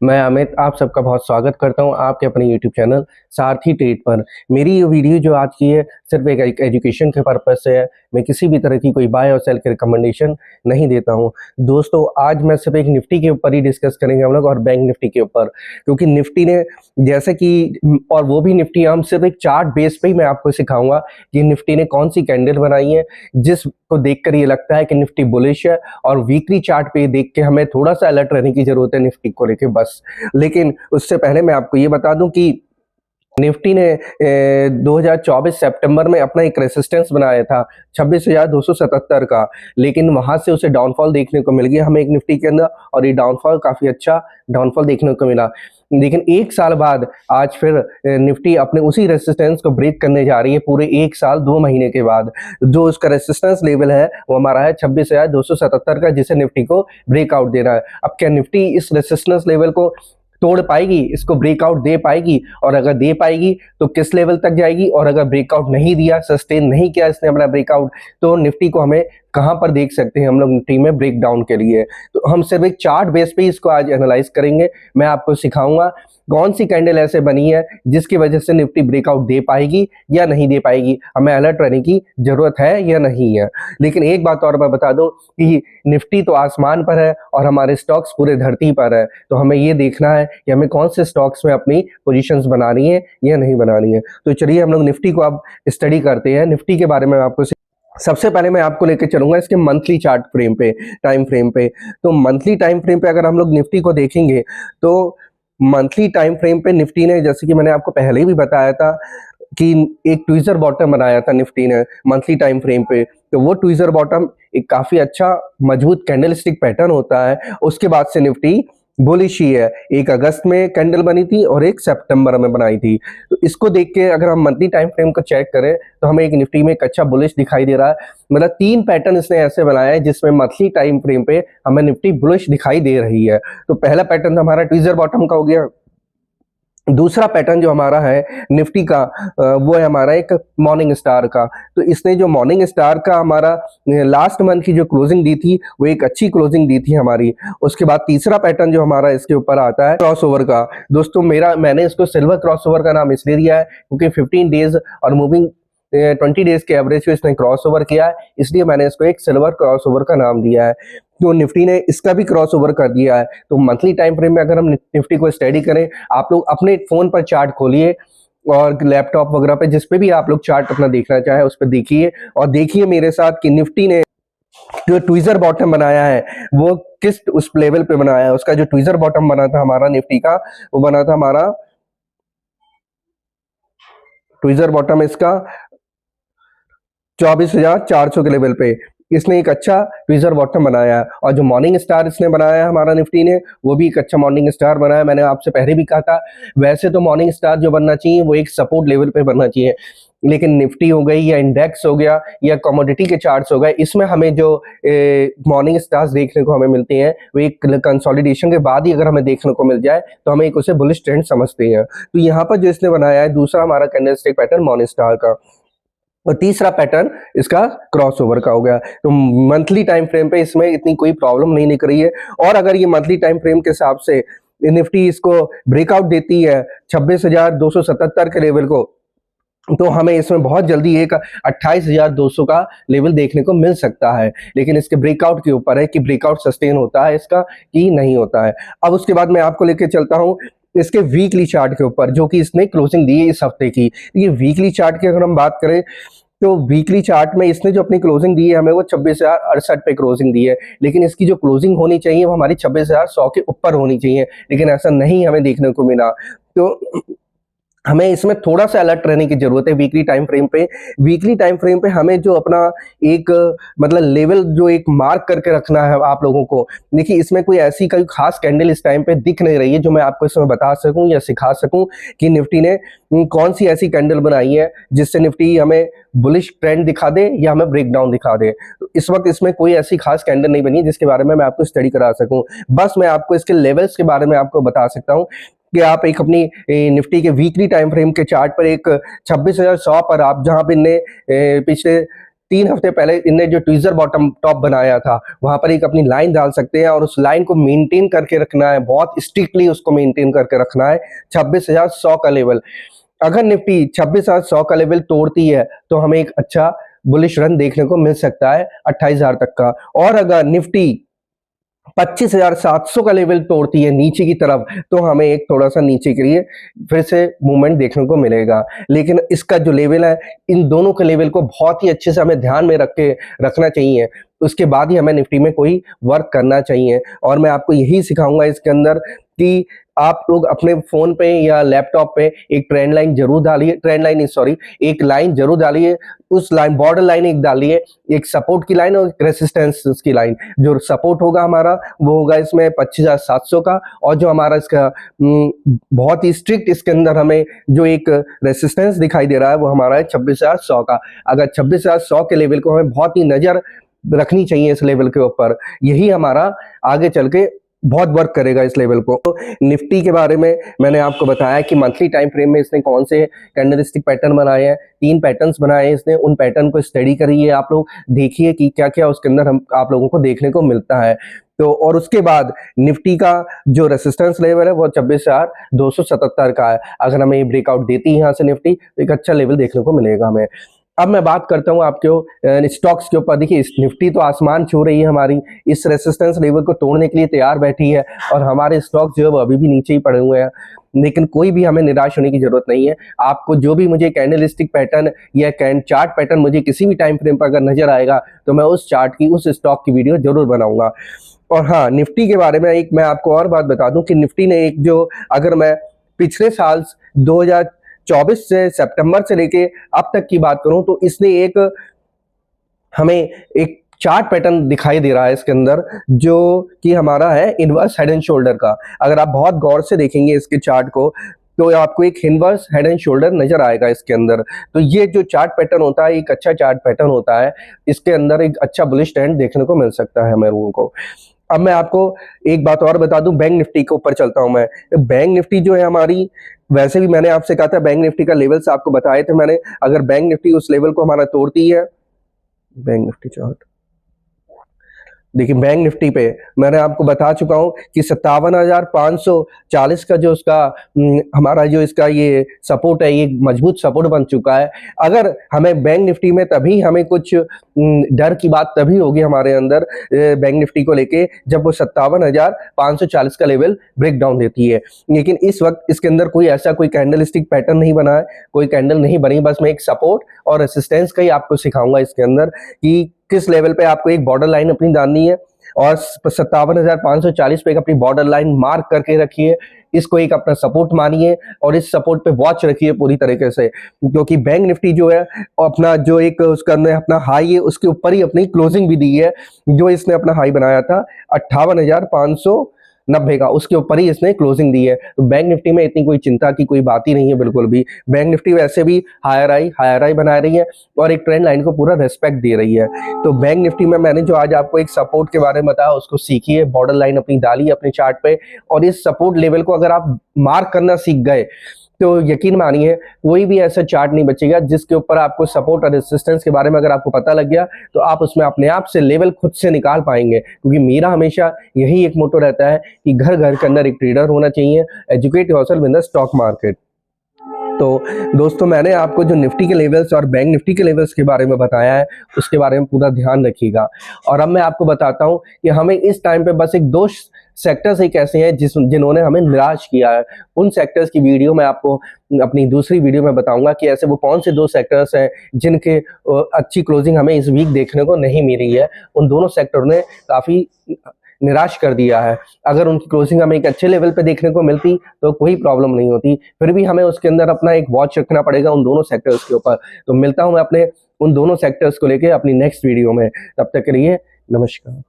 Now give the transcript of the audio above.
मैं अमित आप सबका बहुत स्वागत करता हूं आपके अपने यूट्यूब चैनल सारथी ट्रेड पर। मेरी ये वीडियो जो आज की है सिर्फ एक एजुकेशन के पर्पज से है। मैं किसी भी तरह की कोई बाय और सेल की रिकमेंडेशन नहीं देता हूं। दोस्तों आज मैं सिर्फ एक निफ्टी के ऊपर ही डिस्कस करेंगे हम लोग और बैंक निफ्टी के ऊपर, क्योंकि निफ्टी ने जैसे कि और वो भी निफ्टी हम सिर्फ एक चार्ट बेस पे ही मैं आपको सिखाऊंगा कि निफ्टी ने कौन सी कैंडल बनाई है जिसको देखकर ये लगता है कि निफ्टी बुलिश है, और वीकली चार्ट पे देख के हमें थोड़ा सा अलर्ट रहने की जरूरत है निफ्टी को लेके बस। लेकिन उससे पहले मैं आपको ये बता दूं कि निफ्टी ने 2024 सितंबर में अपना एक रेसिस्टेंस बनाया था 26,277 का, लेकिन वहां से उसे डाउनफॉल देखने को मिल गया हमें एक निफ्टी के अंदर, और ये डाउनफॉल काफी अच्छा डाउनफॉल देखने को मिला। लेकिन एक साल बाद आज फिर निफ्टी अपने उसी रेसिस्टेंस को ब्रेक करने जा रही है पूरे एक साल 2 महीने के बाद। जो उसका रेसिस्टेंस लेवल है वो हमारा है 26,277 का, जिसे निफ्टी को ब्रेकआउट देना है। अब क्या निफ्टी इस रेसिस्टेंस लेवल को तोड़ पाएगी, इसको ब्रेकआउट दे पाएगी? और अगर दे पाएगी तो किस लेवल तक जाएगी? और अगर ब्रेकआउट नहीं दिया, सस्टेन नहीं किया इसने अपना ब्रेकआउट, तो निफ्टी को हमें कहां पर देख सकते हैं हम लोग निफ्टी में ब्रेकडाउन के लिए? तो हम सिर्फ एक चार्ट बेस पे इसको आज एनालाइज करेंगे। मैं आपको सिखाऊंगा कौन सी कैंडल ऐसे बनी है जिसकी वजह से निफ्टी ब्रेकआउट दे पाएगी या नहीं दे पाएगी, हमें अलर्ट रहने की जरूरत है या नहीं है। लेकिन एक बात और मैं बता दूं कि निफ्टी तो आसमान पर है और हमारे स्टॉक्स पूरे धरती पर है, तो हमें ये देखना है कि हमें कौन से स्टॉक्स में अपनी पोजीशंस बनानी है या नहीं बनानी है। तो चलिए हम लोग निफ्टी को अब स्टडी करते हैं। निफ्टी के बारे में आपको सबसे पहले मैं आपको लेकर चलूंगा इसके मंथली चार्ट फ्रेम पे, टाइम फ्रेम पे। तो मंथली टाइम फ्रेम पे अगर हम लोग निफ्टी को देखेंगे तो मंथली टाइम फ्रेम पे निफ्टी ने, जैसे कि मैंने आपको पहले ही भी बताया था कि एक ट्विजर बॉटम बनाया था निफ्टी ने मंथली टाइम फ्रेम पे। तो वो ट्विजर बॉटम एक काफी अच्छा मजबूत कैंडलस्टिक पैटर्न होता है। उसके बाद से निफ्टी बुलिश ही है। एक अगस्त में कैंडल बनी थी और एक सितंबर में बनाई थी। तो इसको देख के अगर हम मंथली टाइम फ्रेम को चेक करें तो हमें एक निफ्टी में एक अच्छा बुलिश दिखाई दे रहा है। मतलब 3 पैटर्न इसने ऐसे बनाया है जिसमें मंथली टाइम फ्रेम पे हमें निफ्टी बुलिश दिखाई दे रही है। तो पहला पैटर्न तो हमारा ट्विजर बॉटम का हो गया। दूसरा पैटर्न जो हमारा है निफ्टी का वो है हमारा एक मॉर्निंग स्टार का। तो इसने जो मॉर्निंग स्टार का हमारा लास्ट मंथ की जो क्लोजिंग दी थी वो एक अच्छी क्लोजिंग दी थी हमारी। उसके बाद तीसरा पैटर्न जो हमारा इसके ऊपर आता है क्रॉसओवर का। दोस्तों मैंने इसको सिल्वर क्रॉसओवर का नाम इसलिए दिया है क्योंकि 15 डेज और मूविंग 20 डेज के एवरेज को इसने क्रॉसओवर किया है, इसलिए मैंने इसको एक सिल्वर क्रॉसओवर का नाम दिया है। तो निफ्टी ने इसका भी क्रॉसओवर कर दिया है। तो मंथली टाइम फ्रेम में अगर हम निफ्टी को स्टडी करें, आप लोग अपने फोन पर चार्ट खोलिए और लैपटॉप वगैरह पे जिस पे भी आप लोग चार्ट अपना देखना चाहे उस पर देखिए, और देखिए मेरे साथ कि निफ्टी ने जो ट्विजर बॉटम बनाया है वो किस उस लेवल पे बनाया है। उसका जो ट्विजर बॉटम बना था हमारा निफ्टी का, वो बना था हमारा ट्विजर बॉटम इसका 24,400 के लेवल पे इसने एक अच्छा ट्विजर बॉटम बनाया है। और जो मॉर्निंग स्टार इसने बनाया है हमारा निफ्टी ने, वो भी एक अच्छा मॉर्निंग स्टार बनाया है। मैंने आपसे पहले भी कहा था वैसे तो मॉर्निंग स्टार जो बनना चाहिए वो एक सपोर्ट लेवल पे बनना चाहिए, लेकिन निफ्टी हो गई या इंडेक्स हो गया या कमोडिटी के चार्ट्स हो गए, इसमें हमें जो मॉर्निंग स्टार्स देखने को हमें मिलते हैं वो एक कंसोलिडेशन के बाद ही अगर हमें देखने को मिल जाए तो हम एक उसे बुलिश ट्रेंड समझते हैं। तो यहाँ पर जो इसने बनाया है दूसरा हमारा कैंडलस्टिक पैटर्न मॉर्निंग स्टार का, और तीसरा पैटर्न इसका क्रॉसओवर का हो गया। तो मंथली टाइम फ्रेम पे इसमें इतनी कोई प्रॉब्लम नहीं निकल रही है। और अगर ये मंथली टाइम फ्रेम के हिसाब से निफ्टी इसको ब्रेकआउट देती है 26,277 के लेवल को, तो हमें इसमें बहुत जल्दी एक 28,200 का लेवल देखने को मिल सकता है। लेकिन इसके ब्रेकआउट के ऊपर है कि ब्रेकआउट सस्टेन होता है इसका कि नहीं होता है। अब उसके बाद मैं आपको लेके चलता हूं इसके वीकली चार्ट के ऊपर, जो कि इसने क्लोजिंग दी है इस हफ्ते की। ये वीकली चार्ट की अगर हम बात करें तो वीकली चार्ट में इसने जो अपनी क्लोजिंग दी है हमें वो 26,068 पे क्लोजिंग दी है, लेकिन इसकी जो क्लोजिंग होनी चाहिए वो हमारी 26,100 के ऊपर होनी चाहिए, लेकिन ऐसा नहीं हमें देखने को मिला। तो हमें इसमें थोड़ा सा अलर्ट रहने की जरूरत है वीकली टाइम फ्रेम पे। वीकली टाइम फ्रेम पे हमें जो अपना एक मतलब लेवल जो एक मार्क करके रखना है आप लोगों को। देखिए इसमें कोई ऐसी कोई खास कैंडल इस टाइम पे दिख नहीं रही है जो मैं आपको इसमें बता सकूं या सिखा सकूं कि निफ्टी ने कौन सी ऐसी कैंडल बनाई है जिससे निफ्टी हमें बुलिश ट्रेंड दिखा दे या हमें ब्रेकडाउन दिखा दे। तो इस वक्त इसमें कोई ऐसी खास कैंडल नहीं बनी जिसके बारे में मैं आपको स्टडी करा सकूं। बस मैं आपको इसके लेवल्स के बारे में आपको बता सकता हूं कि आप एक अपनी निफ्टी के वीकली टाइम फ्रेम के चार्ट पर एक 26,100 पर आप जहां पे ने पिछले 3 हफ्ते पहले इनने जो ट्वीजर बॉटम टॉप बनाया था, वहां पर एक अपनी लाइन डाल सकते हैं और उस लाइन को मेंटेन करके रखना है, बहुत स्ट्रिक्टली उसको मेंटेन करके रखना है। 26,100 का लेवल, अगर निफ्टी 26,100 का लेवल तोड़ती है तो हमें एक अच्छा बुलिश रन देखने को मिल सकता है 28,000 तक का। और अगर निफ्टी 25,700 का लेवल तोड़ती है नीचे की तरफ, तो हमें एक थोड़ा सा नीचे के लिए फिर से मूवमेंट देखने को मिलेगा। लेकिन इसका जो लेवल है, इन दोनों के लेवल को बहुत ही अच्छे से हमें ध्यान में रखना चाहिए, उसके बाद ही हमें निफ्टी में कोई वर्क करना चाहिए। और मैं आपको यही सिखाऊंगा इसके अंदर कि आप लोग अपने फोन पे या लैपटॉप पे एक ट्रेंड लाइन जरूर डालिए, ट्रेंड लाइन सॉरी, एक लाइन जरूर डालिए। उस लाइन बॉर्डर लाइन एक डालिए, एक सपोर्ट की लाइन और एक रेसिस्टेंस की लाइन। जो सपोर्ट होगा हमारा वो होगा इसमें 25,700 का, और जो हमारा इसका बहुत ही स्ट्रिक्ट इसके अंदर हमें जो एक रेसिस्टेंस दिखाई दे रहा है वो हमारा है 26,100 का। अगर 26,100 के लेवल को हमें बहुत ही नजर रखनी चाहिए इस लेवल के ऊपर, यही हमारा आगे चल के बहुत वर्क करेगा इस लेवल को। तो निफ्टी के बारे में मैंने आपको बताया कि मंथली टाइम फ्रेम में इसने कौन से कैंडलस्टिक पैटर्न बनाए हैं, 3 पैटर्न्स बनाए हैं इसने। उन पैटर्न को स्टडी करिए, आप लोग देखिए कि क्या क्या उसके अंदर हम आप लोगों को देखने को मिलता है। तो और उसके बाद निफ्टी का जो रेसिस्टेंस लेवल है वो 26,277 का है। अगर हमें ये ब्रेकआउट देती है यहाँ से निफ्टी, तो एक अच्छा लेवल देखने को मिलेगा हमें। अब मैं बात करता हूँ आपके स्टॉक्स के ऊपर। देखिए, निफ्टी तो आसमान छू रही है हमारी, इस रेसिस्टेंस लेवल को तोड़ने के लिए तैयार बैठी है, और हमारे स्टॉक्स जो है वो अभी भी नीचे ही पड़े हुए हैं। लेकिन कोई भी हमें निराश होने की जरूरत नहीं है। आपको जो भी मुझे कैंडलस्टिक पैटर्न या चार्ट पैटर्न मुझे किसी भी टाइम फ्रेम पर अगर नजर आएगा, तो मैं उस चार्ट की, उस स्टॉक की वीडियो जरूर बनाऊंगा। और हाँ, निफ्टी के बारे में एक मैं आपको और बात बता दूं कि निफ्टी ने एक जो, अगर मैं पिछले साल 2024 से सितंबर से लेके अब तक की बात करूं, तो इसने एक हमें एक चार्ट पैटर्न दिखाई दे रहा है इसके अंदर, जो कि हमारा है इनवर्स हेड एंड शोल्डर का। अगर आप बहुत गौर से देखेंगे इसके चार्ट को, तो आपको एक इनवर्स हेड एंड शोल्डर नजर आएगा इसके अंदर। तो ये जो चार्ट पैटर्न होता है, एक अच्छा चार्ट पैटर्न होता है, इसके अंदर एक अच्छा बुलिश ट्रेंड देखने को मिल सकता है हम लोगों को। अब मैं आपको एक बात और बता दूं, बैंक निफ्टी के ऊपर चलता हूं मैं। बैंक निफ्टी जो है हमारी, वैसे भी मैंने आपसे कहा था बैंक निफ्टी का लेवल्स आपको बताए थे मैंने। अगर बैंक निफ्टी उस लेवल को हमारा तोड़ती है, बैंक निफ्टी चार्ट देखिए, बैंक निफ्टी पे मैंने आपको बता चुका हूं कि 57,540 का जो उसका हमारा जो इसका ये सपोर्ट है, ये मजबूत सपोर्ट बन चुका है। अगर हमें बैंक निफ्टी में तभी हमें कुछ डर की बात तभी होगी हमारे अंदर बैंक निफ्टी को लेके, जब वो 57,540 का लेवल ब्रेक डाउन देती है। लेकिन इस वक्त इसके अंदर कोई ऐसा कोई कैंडलस्टिक पैटर्न नहीं बना है, कोई कैंडल नहीं बनी। बस मैं एक सपोर्ट और रेसिस्टेंस का ही आपको सिखाऊंगा इसके अंदर कि किस लेवल पे आपको एक बॉर्डर लाइन अपनी डालनी है, और 57,540 पे एक अपनी बॉर्डर लाइन मार्क करके रखिए। इसको एक अपना सपोर्ट मानिए और इस सपोर्ट पे वॉच रखिए पूरी तरीके से, क्योंकि बैंक निफ्टी जो है अपना जो एक उसका अपना हाई है, उसके ऊपर ही अपनी क्लोजिंग भी दी है। जो इसने अपना हाई बनाया था 58,590 का, उसके ऊपर ही इसने क्लोजिंग दी है। तो बैंक निफ्टी में इतनी कोई चिंता की कोई बात ही नहीं है बिल्कुल भी। बैंक निफ्टी वैसे भी हायर आई बना रही है और एक ट्रेंड लाइन को पूरा रेस्पेक्ट दे रही है। तो बैंक निफ्टी में मैंने जो आज आपको एक सपोर्ट के बारे में बताया, उसको सीखिए, बॉर्डर लाइन अपनी डालिए अपने चार्ट पे, और इस सपोर्ट लेवल को अगर आप मार्क करना सीख गए, तो यकीन मानिए कोई भी ऐसा चार्ट नहीं बचेगा जिसके ऊपर आपको सपोर्ट और रेजिस्टेंस के बारे में अगर आपको पता लग गया, तो आप उसमें अपने आप से लेवल खुद से निकाल पाएंगे। क्योंकि मेरा हमेशा यही एक मोटो रहता है कि घर घर के अंदर एक ट्रेडर होना चाहिए, educate yourself in the stock market. तो दोस्तों, मैंने आपको जो निफ्टी के लेवल्स और बैंक निफ्टी के लेवल्स के बारे में बताया है, उसके बारे में पूरा ध्यान रखिएगा। और अब मैं आपको बताता हूं कि हमें इस टाइम पे बस एक 2 सेक्टर्स एक ऐसे हैं जिन्होंने हमें निराश किया है। उन सेक्टर्स की वीडियो मैं आपको अपनी दूसरी वीडियो में बताऊंगा कि ऐसे वो कौन से 2 सेक्टर्स हैं जिनके अच्छी क्लोजिंग हमें इस वीक देखने को नहीं मिली है। उन दोनों सेक्टर ने काफी निराश कर दिया है। अगर उनकी क्लोजिंग हमें एक अच्छे लेवल पे देखने को मिलती तो कोई प्रॉब्लम नहीं होती, फिर भी हमें उसके अंदर अपना एक वॉच रखना पड़ेगा उन दोनों सेक्टर्स के ऊपर। तो मिलता हूं मैं अपने उन दोनों सेक्टर्स को लेके अपनी नेक्स्ट वीडियो में। तब तक के लिए नमस्कार।